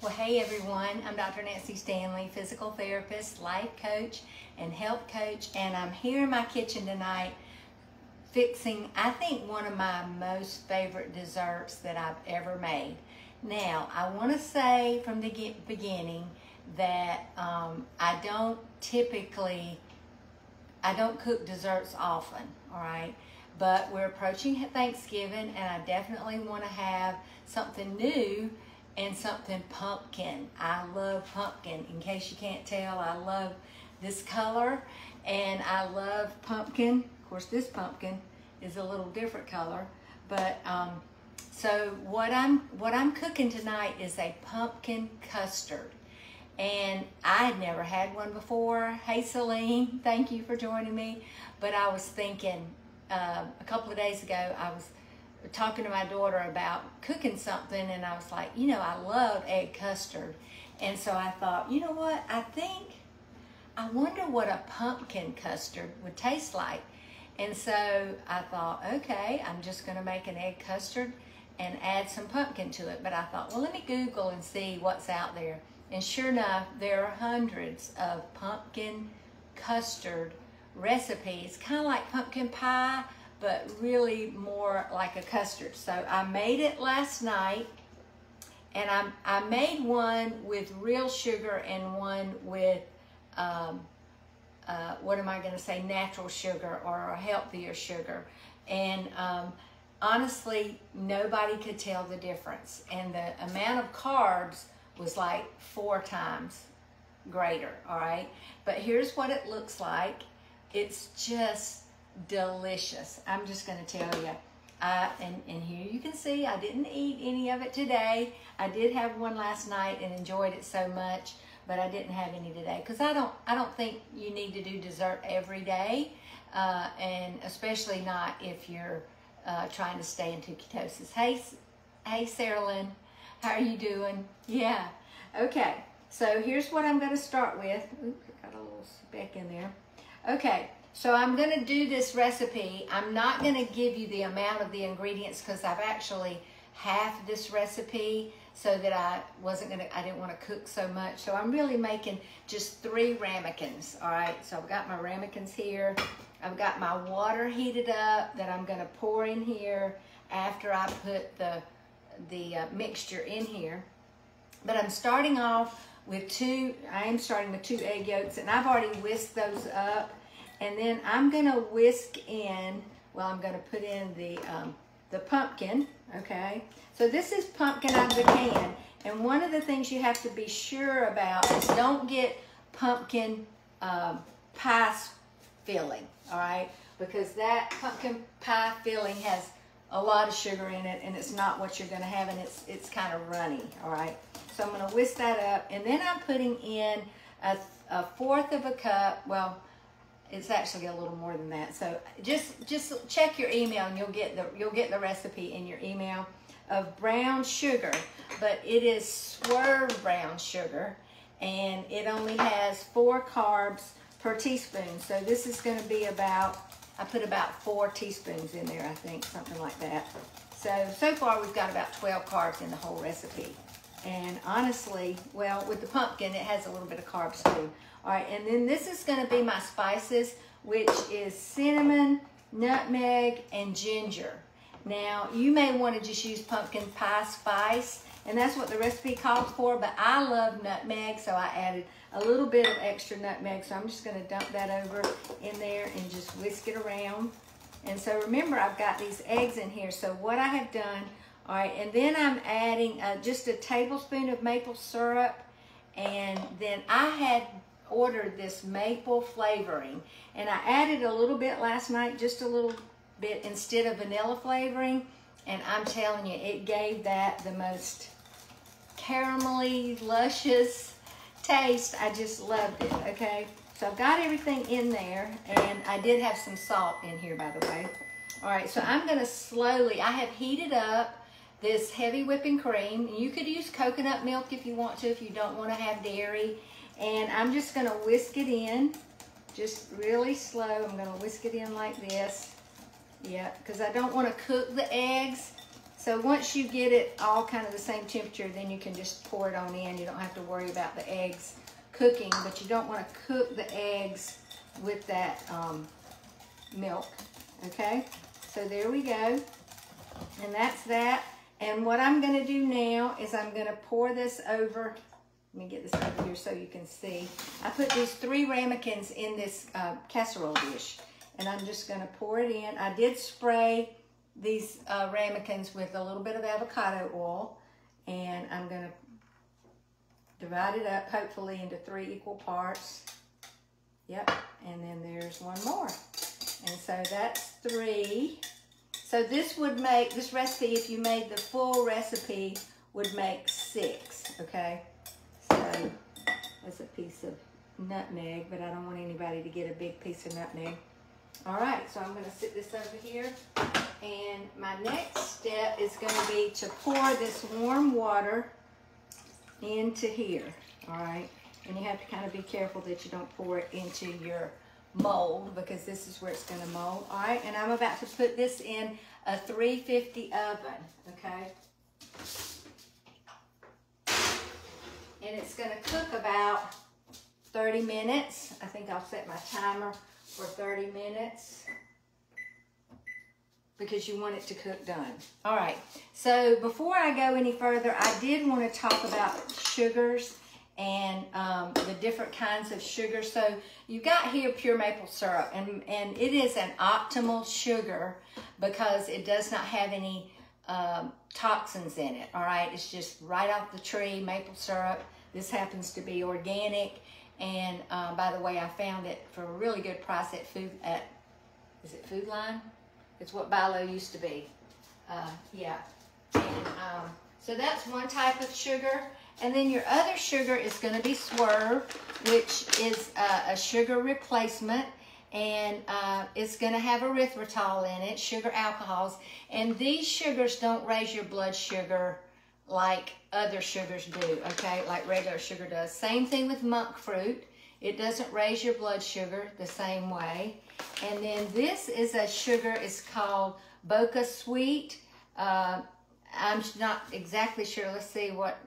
Well, hey everyone, I'm Dr. Nancy Stanley, physical therapist, life coach, and health coach, and I'm here in my kitchen tonight fixing, I think, one of my most favorite desserts that I've ever made. Now, I want to say from the beginning that I don't cook desserts often, all right? But we're approaching Thanksgiving, and I definitely want to have something new and something pumpkin. I love pumpkin. In case you can't tell, I love this color, and I love pumpkin. Of course, this pumpkin is a little different color, but so what I'm cooking tonight is a pumpkin custard, and I had never had one before. Hey Celine, thank you for joining me. But I was thinking a couple of days ago, I was talking to my daughter about cooking something, and I was like, you know, I love egg custard. And so I thought, you know what, I wonder what a pumpkin custard would taste like. And so I thought, okay, I'm just gonna make an egg custard and add some pumpkin to it. But I thought, well, let me Google and see what's out there. And sure enough, there are hundreds of pumpkin custard recipes, kind of like pumpkin pie, but really more like a custard. So I made it last night, and I made one with real sugar and one with, what am I gonna say, natural sugar or a healthier sugar. And honestly, nobody could tell the difference. And the amount of carbs was like 4 times greater, all right? But here's what it looks like. It's just delicious. I'm just going to tell you. And here you can see I didn't eat any of it today. I did have one last night and enjoyed it so much, but I didn't have any today because I don't think you need to do dessert every day, and especially not if you're trying to stay into ketosis. Hey Sarah Lynn, how are you doing? Yeah. Okay. So here's what I'm going to start with. Oops, I got a little speck in there. Okay. So I'm going to do this recipe. I'm not going to give you the amount of the ingredients because I've actually halved this recipe so that I didn't want to cook so much. So I'm really making just 3 ramekins, all right? So I've got my ramekins here. I've got my water heated up that I'm going to pour in here after I put the mixture in here. But I'm starting off with 2 egg yolks, and I've already whisked those up. And then I'm gonna whisk in, I'm gonna put in the pumpkin, okay? So this is pumpkin out of the can. And one of the things you have to be sure about is don't get pumpkin pie filling, all right? Because that pumpkin pie filling has a lot of sugar in it, and it's not what you're gonna have, and it's kind of runny, all right? So I'm gonna whisk that up, and then I'm putting in a 1/4 of a cup, it's actually a little more than that. So just check your email, and you'll get the recipe in your email of brown sugar, but it is swerve brown sugar, and it only has 4 carbs per teaspoon. So this is going to be I put about 4 teaspoons in there, I think, something like that. So far we've got about 12 carbs in the whole recipe. And honestly, with the pumpkin, it has a little bit of carbs too. All right, and then this is going to be my spices, which is cinnamon, nutmeg, and ginger. Now, you may want to just use pumpkin pie spice, and that's what the recipe calls for, but I love nutmeg, so I added a little bit of extra nutmeg, so I'm just going to dump that over in there and just whisk it around. And so remember, I've got these eggs in here, so what I have done, all right, and then I'm adding just a tablespoon of maple syrup, and then I had ordered this maple flavoring, and I added a little bit last night, just a little bit instead of vanilla flavoring, and I'm telling you, it gave that the most caramelly, luscious taste. I just loved it, okay? So I've got everything in there, and I did have some salt in here, by the way. All right, so I'm gonna I have heated up this heavy whipping cream. You could use coconut milk if you want to, if you don't want to have dairy. And I'm just gonna whisk it in, just really slow. I'm gonna whisk it in like this. Yeah, because I don't want to cook the eggs. So once you get it all kind of the same temperature, then you can just pour it on in. You don't have to worry about the eggs cooking, but you don't want to cook the eggs with that milk, okay? So there we go, and that's that. And what I'm gonna do now is I'm gonna pour this over. Let me get this over here so you can see. I put these 3 ramekins in this casserole dish, and I'm just gonna pour it in. I did spray these ramekins with a little bit of avocado oil, and I'm gonna divide it up hopefully into 3 equal parts. Yep, and then there's one more. And so that's 3. So this would make, this recipe, if you made the full recipe, would make 6, okay? So that's a piece of nutmeg, but I don't want anybody to get a big piece of nutmeg. All right, so I'm gonna sit this over here. And my next step is gonna be to pour this warm water into here, all right? And you have to kind of be careful that you don't pour it into your mold, because this is where it's gonna mold, all right? And I'm about to put this in a 350 oven, okay? And it's gonna cook about 30 minutes. I think I'll set my timer for 30 minutes because you want it to cook done. All right, so before I go any further, I did want to talk about sugars and the different kinds of sugar. So you've got here pure maple syrup, and it is an optimal sugar because it does not have any toxins in it, all right? It's just right off the tree, maple syrup. This happens to be organic, and by the way, I found it for a really good price at is it Food Line? It's what Bilo used to be. Yeah. And so that's one type of sugar. And then your other sugar is going to be Swerve, which is a sugar replacement. And it's going to have erythritol in it, sugar alcohols. And these sugars don't raise your blood sugar like other sugars do, okay? Like regular sugar does. Same thing with monk fruit. It doesn't raise your blood sugar the same way. And then this is a sugar, it's called Boca Sweet. I'm not exactly sure, let's see what,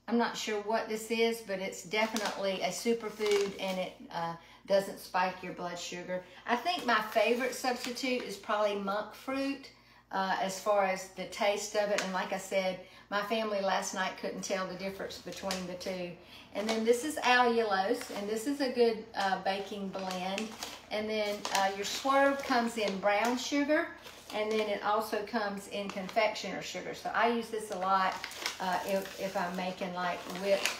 I'm not sure what this is, but it's definitely a superfood, and it doesn't spike your blood sugar. I think my favorite substitute is probably monk fruit as far as the taste of it. And like I said, my family last night couldn't tell the difference between the two. And then this is allulose, and this is a good baking blend. And then your Swerve comes in brown sugar, and then it also comes in confectioner sugar. So I use this a lot if I'm making like whipped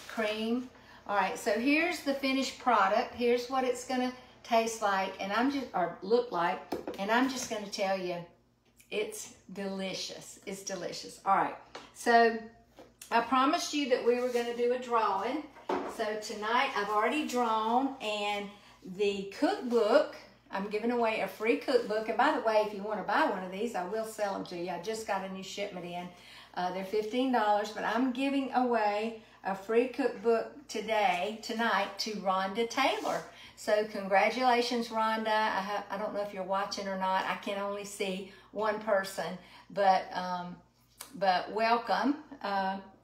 cream. All right, so here's the finished product. Here's what it's gonna taste like, and look like, and I'm just gonna tell you, it's delicious. It's delicious. All right, so I promised you that we were gonna do a drawing. So tonight I've already drawn, and the cookbook, I'm giving away a free cookbook. And by the way, if you want to buy one of these, I will sell them to you. I just got a new shipment in. They're $15, but I'm giving away a free cookbook tonight, to Rhonda Taylor. So congratulations, Rhonda. I don't know if you're watching or not. I can only see one person, but welcome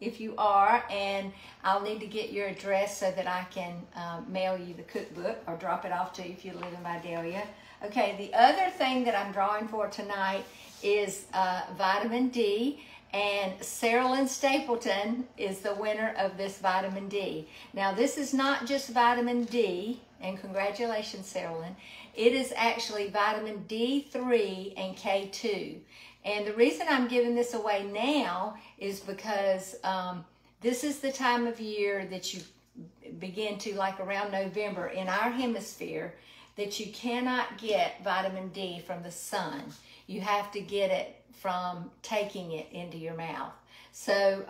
if you are, and I'll need to get your address so that I can mail you the cookbook or drop it off to you if you live in Vidalia. Okay, the other thing that I'm drawing for tonight is vitamin D, and Sarah Lynn Stapleton is the winner of this vitamin D. Now, this is not just vitamin D, and congratulations, Sarah Lynn. It is actually vitamin D3 and K2. And the reason I'm giving this away now is because this is the time of year that you begin to, like around November in our hemisphere, that you cannot get vitamin D from the sun. You have to get it from taking it into your mouth. So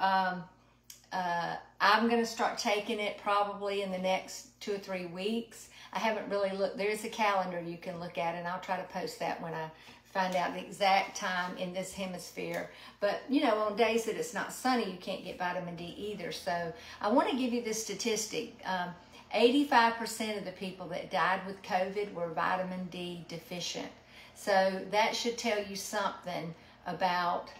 I'm gonna start taking it probably in the next 2 or 3 weeks. I haven't really looked. There's a calendar you can look at, and I'll try to post that when I find out the exact time in this hemisphere. But you know, on days that it's not sunny, you can't get vitamin D either. So I want to give you this statistic. 85% of the people that died with COVID were vitamin D deficient. So that should tell you something about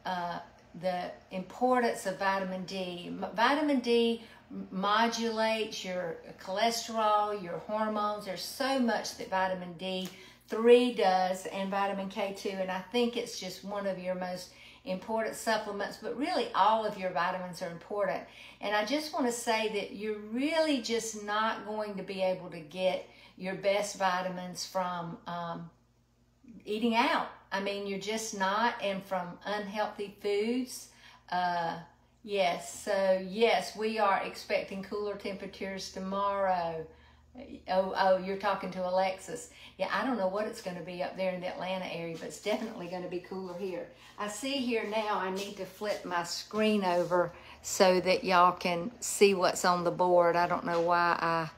the importance of vitamin D. Vitamin D modulates your cholesterol, your hormones. There's so much that vitamin D3 does, and vitamin K2, and I think it's just one of your most important supplements, but really all of your vitamins are important. And I just want to say that you're really just not going to be able to get your best vitamins from eating out. I mean, you're just not, and from unhealthy foods. Yes, so yes, we are expecting cooler temperatures tomorrow. Oh, you're talking to Alexis. Yeah, I don't know what it's going to be up there in the Atlanta area, but it's definitely going to be cooler here. I see here now I need to flip my screen over so that y'all can see what's on the board. I don't know why I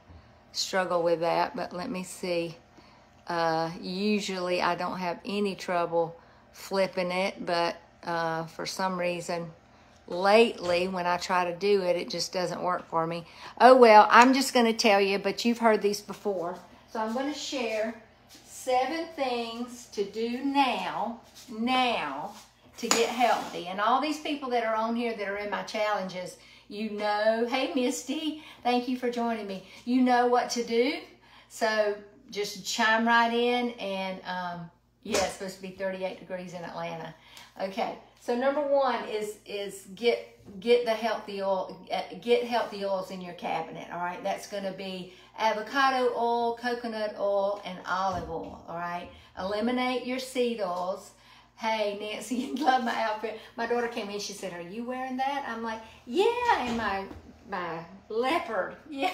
struggle with that, but let me see. Usually I don't have any trouble flipping it, but for some reason lately when I try to do it, it just doesn't work for me. Oh well, I'm just going to tell you, but you've heard these before. So I'm going to share 7 things to do now to get healthy. And all these people that are on here that are in my challenges, you know, hey Misty, thank you for joining me. You know what to do. So just chime right in, and yeah, it's supposed to be 38 degrees in Atlanta. Okay, so number 1 is get the healthy oil, get healthy oils in your cabinet. All right, that's going to be avocado oil, coconut oil, and olive oil. All right, eliminate your seed oils. Hey Nancy, you love my outfit. My daughter came in, she said, "Are you wearing that?" I'm like, "Yeah," and my leopard. Yeah.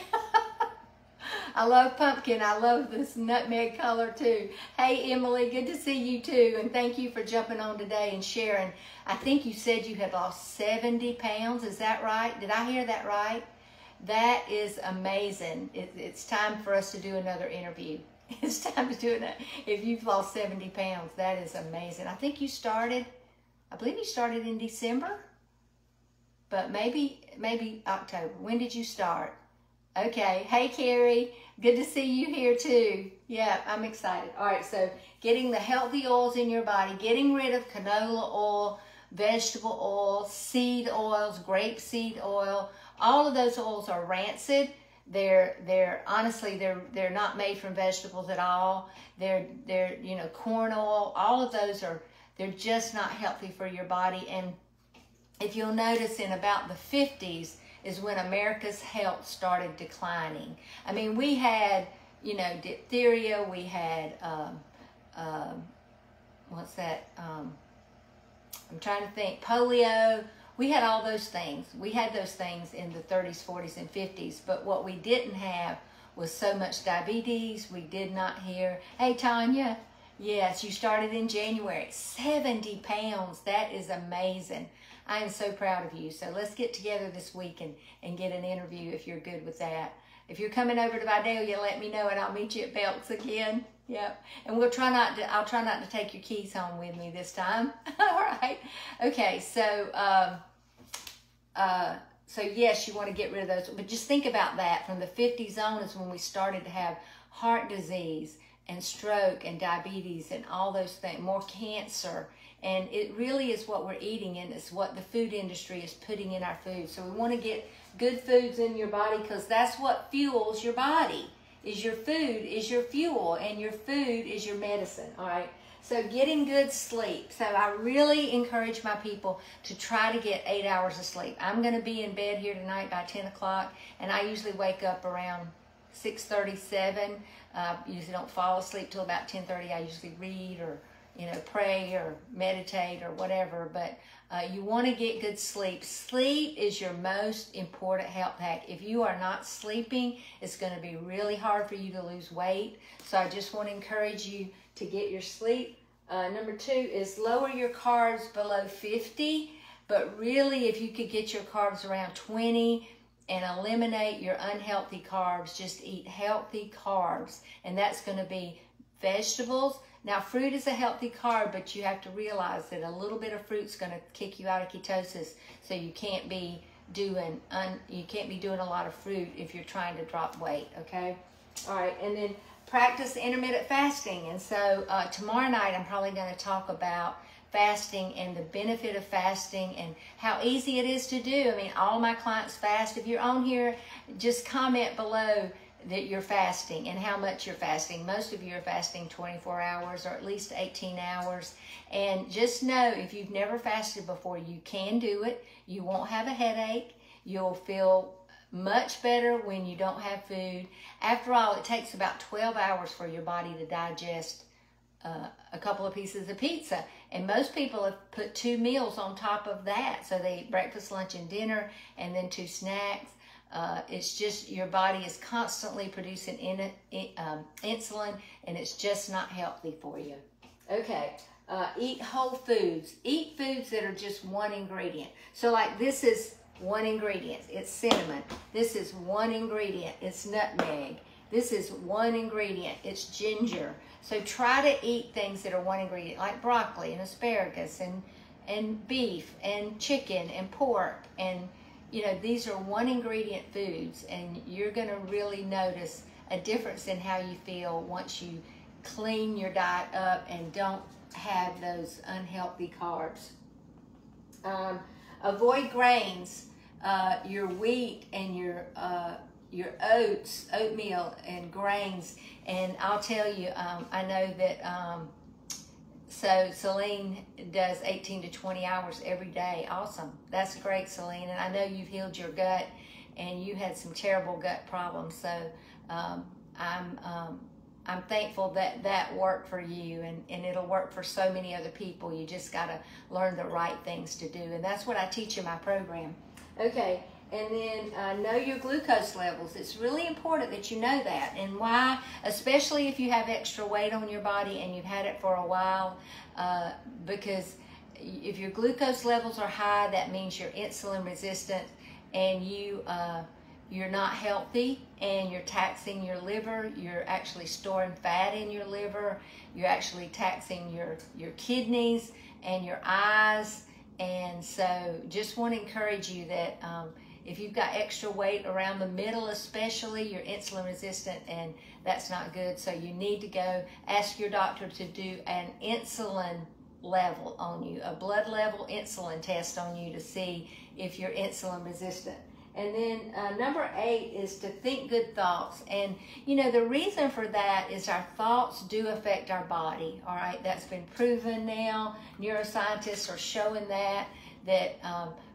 I love pumpkin. I love this nutmeg color too. Hey Emily, good to see you too, and thank you for jumping on today and sharing. I think you said you had lost 70 pounds. Is that right? Did I hear that right? That is amazing. It's time for us to do another interview. It's time to do it. If you've lost 70 pounds, that is amazing. I think you started, I believe you started in December, but maybe October. When did you start? Okay. Hey, Carrie. Good to see you here too. Yeah, I'm excited. All right, so getting the healthy oils in your body, getting rid of canola oil, vegetable oil, seed oils, grapeseed oil. All of those oils are rancid. They're honestly, they're not made from vegetables at all. They're you know, corn oil. All of those they're just not healthy for your body. And if you'll notice, in about the 50s is when America's health started declining. I mean, we had, you know, diphtheria. We had what's that? I'm trying to think. Polio. We had all those things. We had those things in the 30s, 40s, and 50s. But what we didn't have was so much diabetes. We did not hear. Hey, Tanya. Yes, you started in January. 70 pounds. That is amazing. I am so proud of you. So let's get together this week and get an interview if you're good with that. If you're coming over to Vidalia, let me know and I'll meet you at Belk's again. Yep. And I'll try not to take your keys home with me this time. All right. Okay. So, so yes, you want to get rid of those, but just think about that. From the 50s on is when we started to have heart disease and stroke and diabetes and all those things, more cancer. And it really is what we're eating, and it's what the food industry is putting in our food. So we want to get good foods in your body, because that's what fuels your body. Is your food is your fuel, and your food is your medicine. All right. So getting good sleep. So I really encourage my people to try to get 8 hours of sleep. I'm going to be in bed here tonight by 10 o'clock, and I usually wake up around 6:37. Usually don't fall asleep till about 10:30. I usually read or, you know, pray or meditate or whatever. But you want to get good sleep. Sleep is your most important health hack. If you are not sleeping, it's going to be really hard for you to lose weight. So I just want to encourage you to get your sleep. Number 2 is lower your carbs below 50. But really, if you could get your carbs around 20 and eliminate your unhealthy carbs, just eat healthy carbs. And that's going to be vegetables. Now, fruit is a healthy carb, but you have to realize that a little bit of fruit's going to kick you out of ketosis. So you can't be doing a lot of fruit if you're trying to drop weight. Okay. All right. And then practice intermittent fasting. And so tomorrow night I'm probably going to talk about fasting and the benefit of fasting and how easy it is to do. I mean, all my clients fast. If you're on here, just comment below that you're fasting and how much you're fasting. Most of you are fasting 24 hours or at least 18 hours. And just know, if you've never fasted before, you can do it. You won't have a headache. You'll feel much better when you don't have food. After all, it takes about 12 hours for your body to digest a couple of pieces of pizza. And most people have put 2 meals on top of that. So they eat breakfast, lunch, and dinner, and then 2 snacks. It's just your body is constantly producing insulin, and it's just not healthy for you. Okay, eat whole foods. Eat foods that are just one ingredient. So like this is one ingredient. It's cinnamon. This is one ingredient. It's nutmeg. This is one ingredient. It's ginger. So try to eat things that are one ingredient, like broccoli and asparagus and beef and chicken and pork, and you know, these are one ingredient foods, and you're going to really notice a difference in how you feel once you clean your diet up and don't have those unhealthy carbs. Avoid grains, your wheat and your oats, oatmeal and grains. And I'll tell you, I know that so Celine does 18 to 20 hours every day. Awesome. That's great, Celine. And I know you've healed your gut and you had some terrible gut problems. So I'm thankful that that worked for you, and it'll work for so many other people. You just got to learn the right things to do. And that's what I teach in my program. Okay. And then know your glucose levels. It's really important that you know that. And why? Especially if you have extra weight on your body and you've had it for a while. Because if your glucose levels are high, that means you're insulin resistant and you're not healthy, and you're taxing your liver. You're actually storing fat in your liver. You're actually taxing your kidneys and your eyes. And so just want to encourage you that if you've got extra weight around the middle especially, you're insulin resistant, and that's not good. So you need to go ask your doctor to do an insulin level on you, a blood level insulin test on you to see if you're insulin resistant. And then number 8 is to think good thoughts. And, you know, the reason for that is our thoughts do affect our body, all right? That's been proven now. Neuroscientists are showing that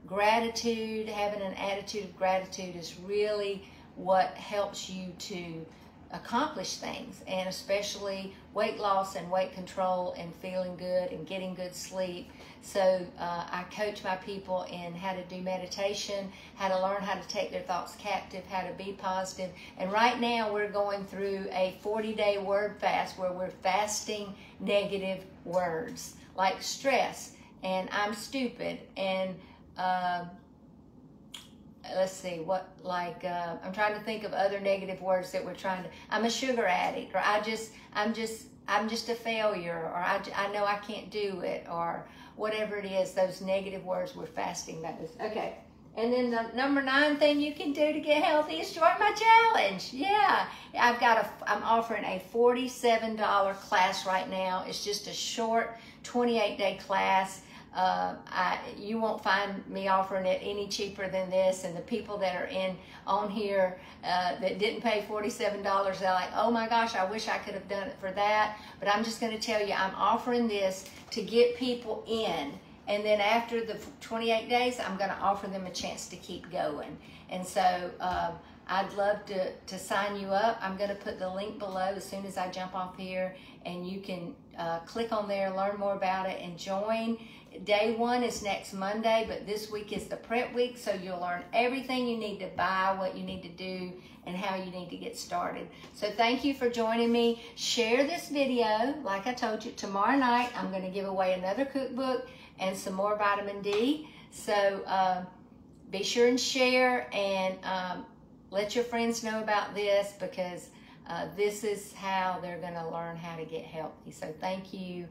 gratitude, having an attitude of gratitude is really what helps you to accomplish things, and especially weight loss and weight control and feeling good and getting good sleep. So I coach my people in how to do meditation, how to learn how to take their thoughts captive, how to be positive. And right now we're going through a 40-day word fast where we're fasting negative words like stress and I'm stupid and let's see, I'm trying to think of other negative words that we're trying to, I'm a sugar addict, or I'm just a failure, or I know I can't do it, or whatever it is, those negative words, we're fasting those. Okay. And then the number 9 thing you can do to get healthy is join my challenge. Yeah. I'm offering a $47 class right now. It's just a short 28-day class. You won't find me offering it any cheaper than this, and the people that are on here that didn't pay $47, they're like, oh my gosh, I wish I could have done it for that. But I'm just going to tell you, I'm offering this to get people in, and then after the 28 days, I'm going to offer them a chance to keep going. And so I'd love to sign you up. I'm going to put the link below as soon as I jump off here, and you can click on there, learn more about it, and join. Day 1 is next Monday, but this week is the prep week, so you'll learn everything you need to buy, what you need to do, and how you need to get started. So thank you for joining me. Share this video. Like I told you, tomorrow night I'm going to give away another cookbook and some more vitamin D. So be sure and share, and let your friends know about this, because this is how they're going to learn how to get healthy. So thank you.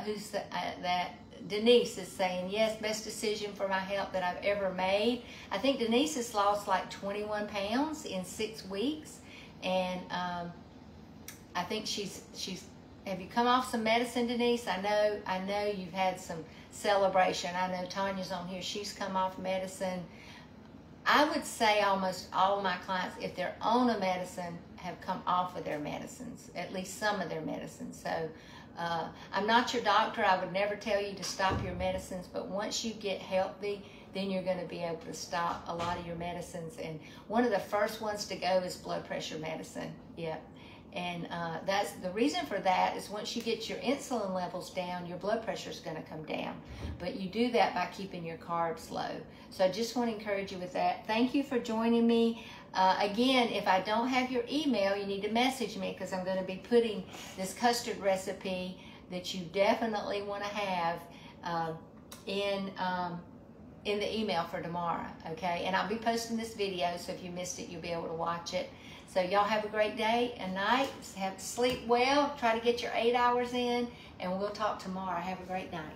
Who's that? Denise is saying, yes, best decision for my health that I've ever made. I think Denise has lost like 21 pounds in 6 weeks. And I think she's Have you come off some medicine, Denise? I know you've had some celebration. I know Tanya's on here. She's come off medicine. I would say almost all of my clients, if they're on a medicine, have come off of their medicines, at least some of their medicines. So I'm not your doctor. I would never tell you to stop your medicines, but once you get healthy, then you're going to be able to stop a lot of your medicines. And one of the first ones to go is blood pressure medicine. Yep. And that's the reason for that is once you get your insulin levels down, your blood pressure is going to come down. But you do that by keeping your carbs low. So I just want to encourage you with that. Thank you for joining me. Again, if I don't have your email, you need to message me because I'm going to be putting this custard recipe that you definitely want to have in the email for tomorrow, okay? And I'll be posting this video, so if you missed it, you'll be able to watch it. So y'all have a great day and night. Have to sleep well. Try to get your 8 hours in, and we'll talk tomorrow. Have a great night.